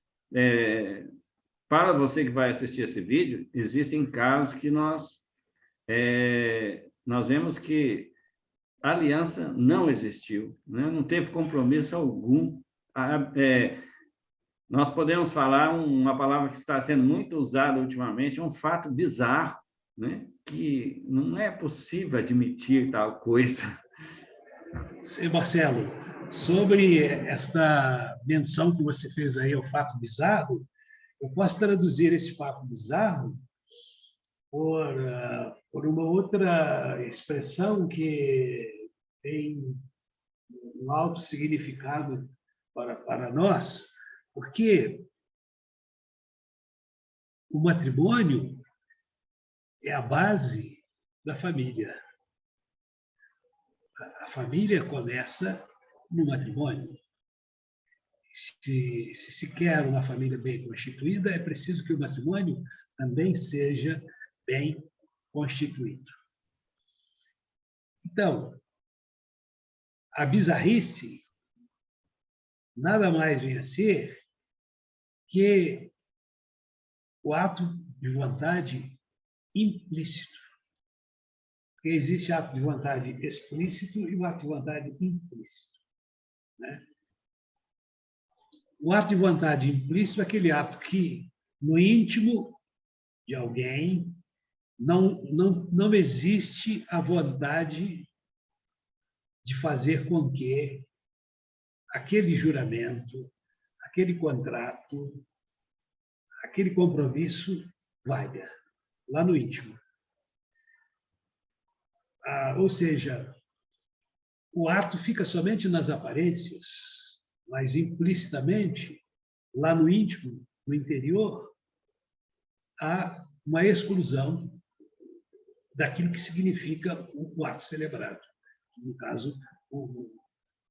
para você que vai assistir esse vídeo, existem casos que nós vemos que a aliança não existiu, né? Não teve compromisso algum. Nós podemos falar uma palavra que está sendo muito usada ultimamente, um fato bizarro, né? Que não é possível admitir tal coisa. Sim, Marcelo, sobre esta menção que você fez aí ao fato bizarro, eu posso traduzir esse fato bizarro por uma outra expressão que tem um alto significado para nós, porque o matrimônio é a base da família. A família começa no matrimônio. Se quer uma família bem constituída, é preciso que o matrimônio também seja bem constituído. Então, a bizarrice nada mais vem a ser que o ato de vontade implícito. Porque existe ato de vontade explícito e o ato de vontade implícito, né? O ato de vontade implícito é aquele ato que, no íntimo, de alguém, não existe a vontade de fazer com que aquele juramento, aquele contrato, aquele compromisso valha lá no íntimo. Ou seja, o ato fica somente nas aparências, mas implicitamente, lá no íntimo, no interior, há uma exclusão daquilo que significa o ato celebrado. No caso, o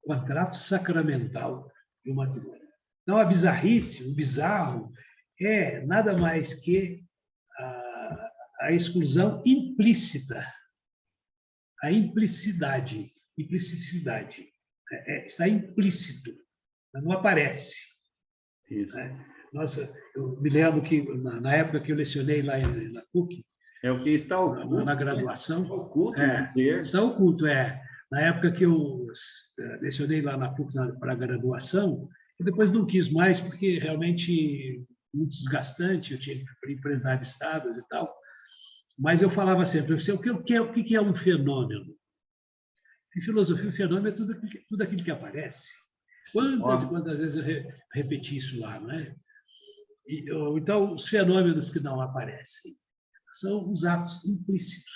contrato sacramental do matrimônio. Então, a bizarrice, o bizarro, é nada mais que a exclusão implícita, a implicidade. Está implícito, não aparece. Isso. Nossa, eu me lembro que, na época que eu lecionei lá na PUC, É o que está oculto, na graduação, né? Oculto no ser. está oculto, Na época que eu lecionei lá na PUC para graduação, eu depois não quis mais, porque realmente muito desgastante, eu tinha que enfrentar estados e tal. Mas eu falava sempre, o que é um fenômeno? Em filosofia, o fenômeno é tudo aquilo que aparece. Quantas e quantas vezes eu repeti isso lá, não é? Então, os fenômenos que não aparecem são os atos implícitos,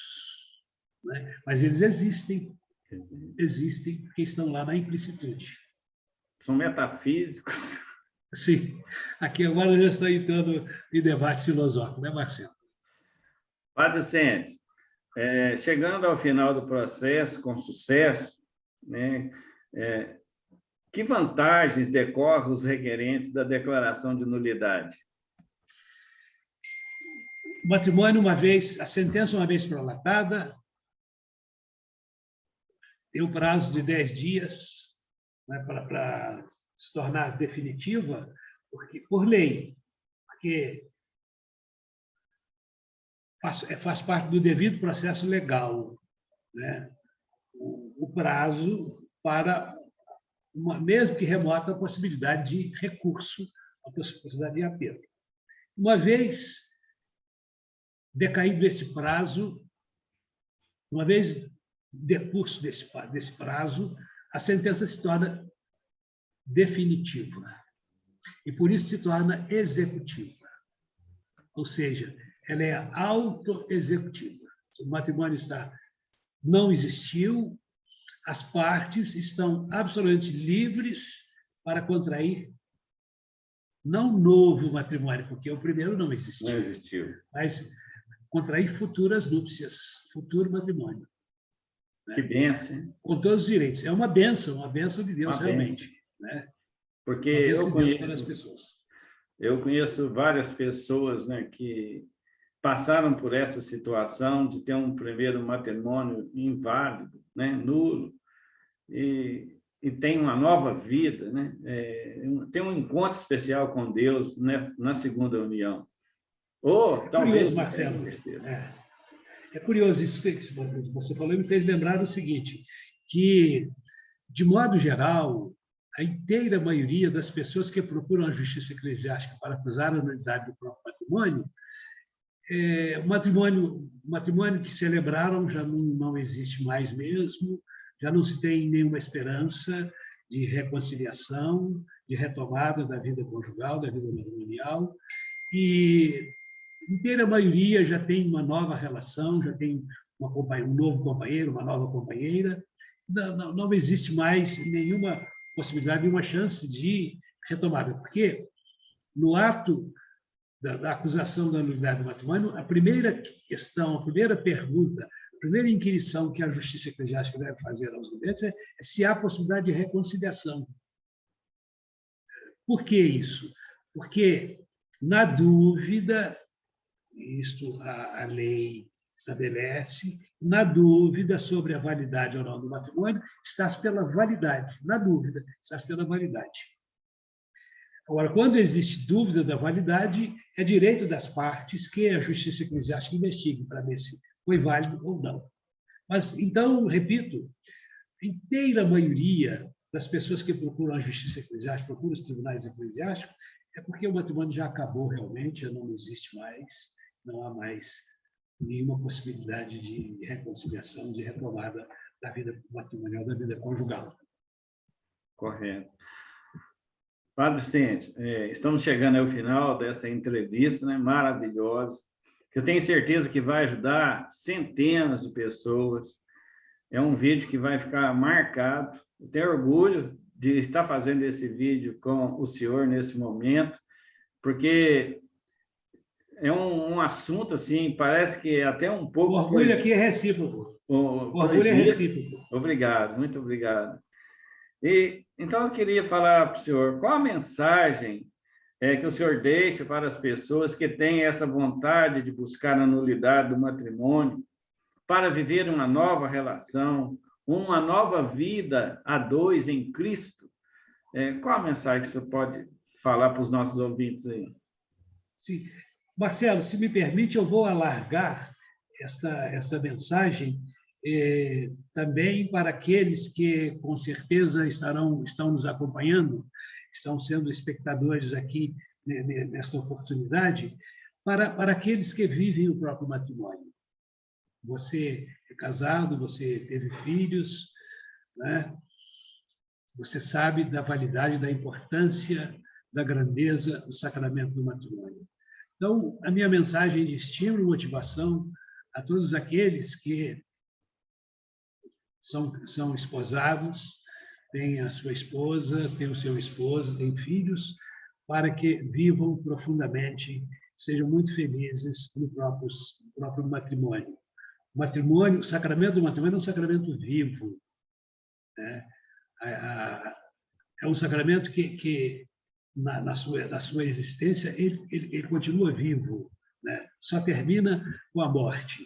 né? Mas eles existem porque estão lá na implicitude. São metafísicos. Sim. Aqui agora eu já estou entrando em debate filosófico, né, Marcelo? Padre Sente, chegando ao final do processo com sucesso, né, que vantagens decorrem os requerentes da declaração de nulidade? O matrimônio, a sentença uma vez prolatada, tem um prazo de 10 dias, né, para se tornar definitiva, por lei, porque faz parte do devido processo legal, né, o prazo para mesmo que remota a possibilidade de recurso, a possibilidade de apelo. Uma vez decaído esse prazo, uma vez decurso desse prazo, a sentença se torna definitiva e por isso se torna executiva. Ou seja, ela é autoexecutiva. O matrimônio não existiu, as partes estão absolutamente livres para contrair não um novo matrimônio, porque o primeiro não existiu. Não existiu. Mas contrair futuras núpcias, futuro matrimônio. Que bênção, hein? Com todos os direitos. É uma bênção de Deus, realmente. Né? Porque eu conheço várias pessoas, né, que passaram por essa situação de ter um primeiro matrimônio inválido, né, nulo, e tem uma nova vida, né? Tem um encontro especial com Deus, né, na segunda união. Ou talvez... Curioso, Marcelo. É curioso isso que você falou e me fez lembrar o seguinte, que, de modo geral, a inteira maioria das pessoas que procuram a justiça eclesiástica para acusar a nulidade do próprio patrimônio, o matrimônio que celebraram já não existe mais mesmo, já não se tem nenhuma esperança de reconciliação, de retomada da vida conjugal, da vida matrimonial, e a inteira maioria já tem uma nova relação, já tem um novo companheiro, uma nova companheira, não existe mais nenhuma possibilidade, nenhuma chance de retomada, porque no ato da acusação da nulidade do matrimônio, a primeira questão, a primeira pergunta, a primeira inquirição que a justiça eclesiástica deve fazer aos nulentes é se há possibilidade de reconciliação. Por que isso? Porque, na dúvida, isto a lei estabelece, na dúvida sobre a validade ou não do matrimônio, estás pela validade. Na dúvida, estás pela validade. Agora, quando existe dúvida da validade, é direito das partes que a justiça eclesiástica investigue para ver se foi válido ou não. Mas, então, repito, a inteira maioria das pessoas que procuram a justiça eclesiástica, procuram os tribunais eclesiásticos, é porque o matrimônio já acabou realmente, já não existe mais, não há mais nenhuma possibilidade de reconciliação, de retomada da vida matrimonial, da vida conjugal. Correto. Padre Vicente, estamos chegando ao final dessa entrevista, né, maravilhosa, que eu tenho certeza que vai ajudar centenas de pessoas. É um vídeo que vai ficar marcado. Eu tenho orgulho de estar fazendo esse vídeo com o senhor nesse momento, porque é um assunto, assim, parece que é até um pouco... O orgulho aqui é recíproco. O orgulho é recíproco. Obrigado, muito obrigado. Então, eu queria falar para o senhor, qual a mensagem que o senhor deixa para as pessoas que têm essa vontade de buscar a nulidade do matrimônio para viver uma nova relação, uma nova vida a dois em Cristo? Qual a mensagem que o senhor pode falar para os nossos ouvintes aí? Sim. Marcelo, se me permite, eu vou alargar esta mensagem também para aqueles que, com certeza, estão nos acompanhando, estão sendo espectadores aqui nesta oportunidade, para aqueles que vivem o próprio matrimônio. Você é casado, você teve filhos, né? Você sabe da validade, da importância, da grandeza do sacramento do matrimônio. Então, a minha mensagem de estímulo e motivação a todos aqueles que são esposados, têm a sua esposa, têm o seu esposo, têm filhos, para que vivam profundamente, sejam muito felizes no próprio matrimônio. O sacramento do matrimônio é um sacramento vivo, né? É um sacramento que na sua existência, ele continua vivo, né? Só termina com a morte.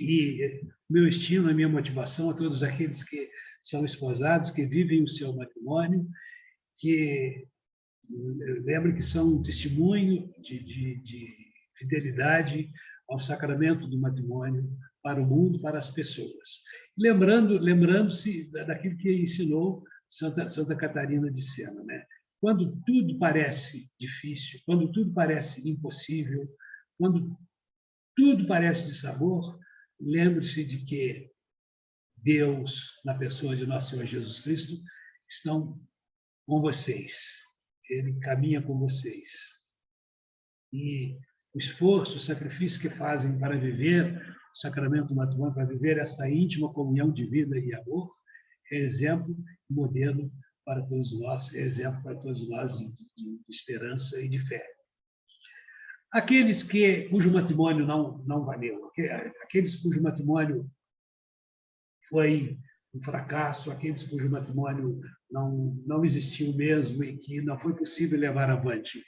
E meu estímulo, a minha motivação a todos aqueles que são esposados, que vivem o seu matrimônio, que lembrem que são um testemunho de fidelidade ao sacramento do matrimônio para o mundo, para as pessoas. Lembrando-se daquilo que ensinou Santa Catarina de Sena, né? Quando tudo parece difícil, quando tudo parece impossível, quando tudo parece de sabor, lembre-se de que Deus, na pessoa de nosso Senhor Jesus Cristo, estão com vocês. Ele caminha com vocês. E o esforço, o sacrifício que fazem para viver o sacramento do matrimônio, para viver essa íntima comunhão de vida e amor, é exemplo, modelo para todos nós, é exemplo para todos nós de esperança e de fé. Aqueles cujo matrimônio não valeu, aqueles cujo matrimônio foi um fracasso, aqueles cujo matrimônio não existiu mesmo e que não foi possível levar avante,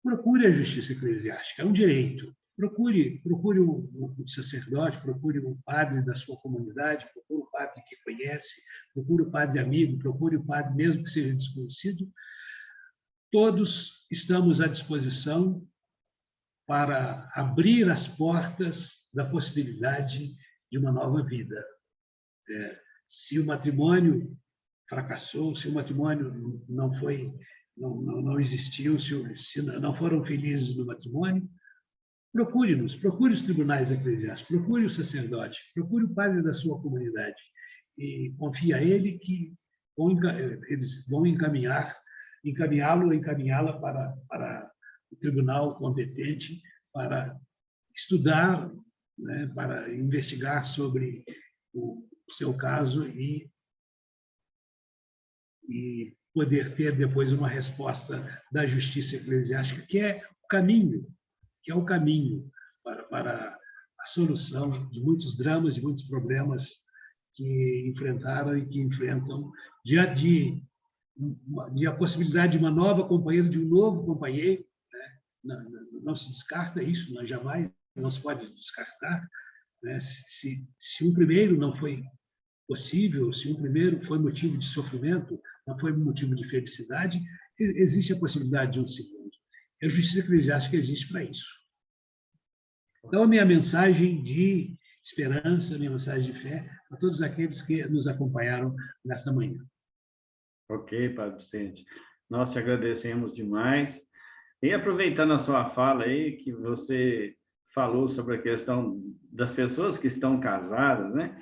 procure a justiça eclesiástica, é um direito. Procure o sacerdote, procure o padre da sua comunidade, procure o padre que conhece, procure o padre amigo, procure o padre mesmo que seja desconhecido. Todos estamos à disposição para abrir as portas da possibilidade de uma nova vida. Se o matrimônio fracassou, se o matrimônio não existiu, se não foram felizes no matrimônio, procure-nos, procure os tribunais eclesiásticos, procure o sacerdote, procure o padre da sua comunidade e confie a ele que eles vão encaminhá-lo ou encaminhá-la para o tribunal competente para estudar, né, para investigar sobre o seu caso e poder ter depois uma resposta da justiça eclesiástica, que é o caminho para a solução de muitos dramas, de muitos problemas que enfrentaram e que enfrentam diante de a possibilidade de uma nova companheira, de um novo companheiro, né? Não se descarta isso, não se pode descartar, né? Se um primeiro não foi possível, se um primeiro foi motivo de sofrimento, não foi motivo de felicidade, existe a possibilidade de um segundo. A justiça eclesiástica existe para isso. Então, a minha mensagem de esperança, a minha mensagem de fé a todos aqueles que nos acompanharam nesta manhã. Ok, Padre Vicente. Nós te agradecemos demais. E aproveitando a sua fala aí, que você falou sobre a questão das pessoas que estão casadas, né?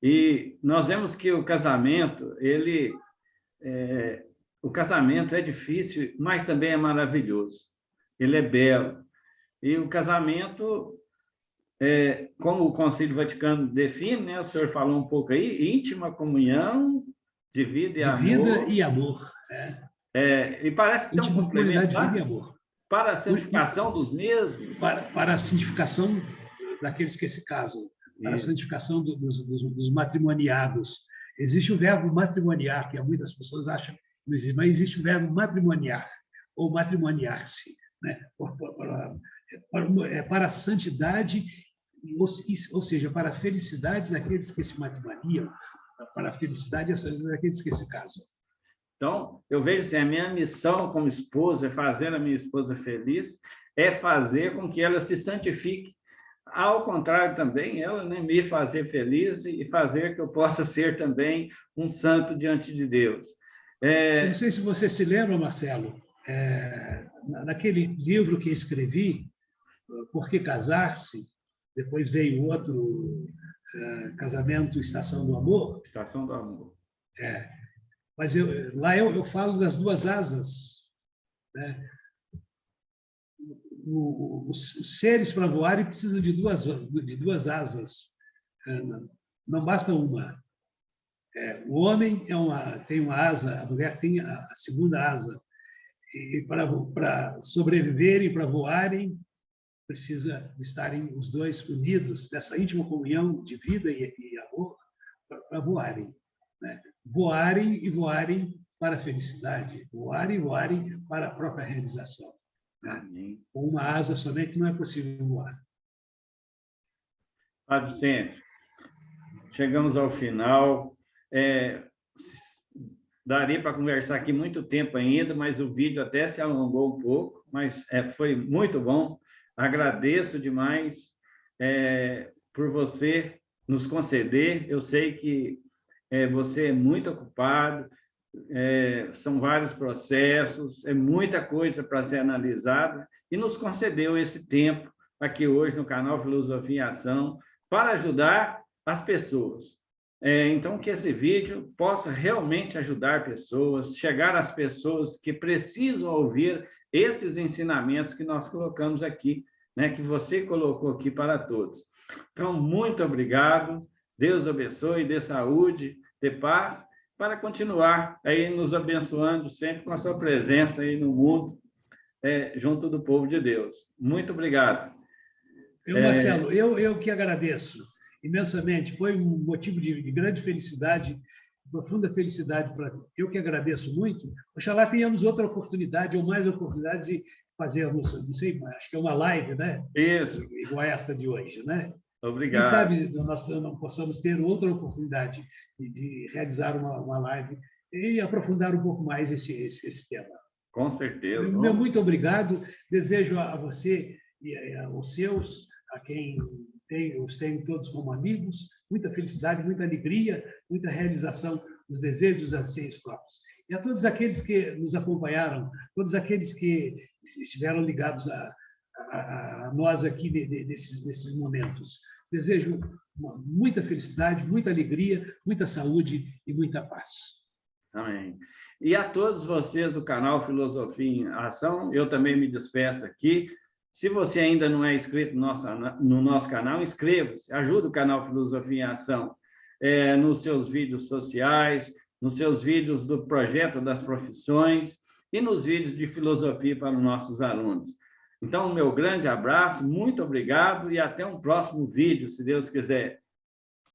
E nós vemos que o casamento, o casamento é difícil, mas também é maravilhoso. Ele é belo. E o casamento, como o Concílio Vaticano define, né? O senhor falou um pouco aí, íntima comunhão de vida e De amor. vida e amor. E parece que tem um Íntima comunidade de vida complemento e amor. para a santificação dos mesmos. Para a santificação daqueles que se casam, para a santificação dos matrimoniados. Existe o verbo matrimoniar, que muitas pessoas acham que não existe, mas existe o verbo matrimoniar, ou matrimoniar-se, né? Para a santidade, ou seja, para a felicidade daqueles que se matrimoniam, para a felicidade daqueles que se casam. Então, eu vejo assim, a minha missão como esposa é fazer a minha esposa feliz, é fazer com que ela se santifique. Ao contrário também, ela, né, me fazer feliz e fazer que eu possa ser também um santo diante de Deus. Não sei se você se lembra, Marcelo, naquele livro que escrevi, Por que Casar-se? Depois veio outro, Casamento, Estação do Amor. Estação do Amor. Mas lá eu falo das duas asas, né? Os seres para voarem precisam de duas asas. Não basta uma. O homem tem uma asa, a mulher tem a segunda asa. E para sobreviverem, para voarem, precisa de estarem os dois unidos, dessa íntima comunhão de vida e amor, para voarem, né? Voarem e voarem para a felicidade, voarem e voarem para a própria realização. Né? Com uma asa somente não é possível voar. Padre Vicente, chegamos ao final. Daria para conversar aqui muito tempo ainda, mas o vídeo até se alongou um pouco, mas foi muito bom. Agradeço demais por você nos conceder. Eu sei que você é muito ocupado, são vários processos, é muita coisa para ser analisada, e nos concedeu esse tempo aqui hoje no canal Filosofia em Ação para ajudar as pessoas. Então, que esse vídeo possa realmente ajudar pessoas, chegar às pessoas que precisam ouvir esses ensinamentos que nós colocamos aqui, né, que você colocou aqui para todos. Então, muito obrigado, Deus abençoe, dê saúde, dê paz, para continuar aí nos abençoando sempre com a sua presença aí no mundo, junto do povo de Deus. Muito obrigado. Marcelo, eu que agradeço imensamente, foi um motivo de grande felicidade, profunda felicidade para mim. Eu que agradeço muito. Oxalá tenhamos outra oportunidade ou mais oportunidades de fazermos, não sei, acho que é uma live, né? Isso. Igual a esta de hoje, né? Obrigado. Quem sabe nós não possamos ter outra oportunidade de realizar uma live e aprofundar um pouco mais esse tema. Com certeza. Meu muito obrigado. Desejo a você e aos seus, a quem os tenho todos como amigos, muita felicidade, muita alegria, muita realização dos desejos, dos anseios próprios. E a todos aqueles que nos acompanharam, todos aqueles que estiveram ligados a nós aqui nesses momentos. Desejo muita felicidade, muita alegria, muita saúde e muita paz. Amém. E a todos vocês do canal Filosofia em Ação, eu também me despeço aqui. Se você ainda não é inscrito no nosso canal, inscreva-se, ajude o canal Filosofia em Ação nos seus vídeos sociais, nos seus vídeos do Projeto das Profissões e nos vídeos de filosofia para os nossos alunos. Então, meu grande abraço, muito obrigado e até um próximo vídeo, se Deus quiser.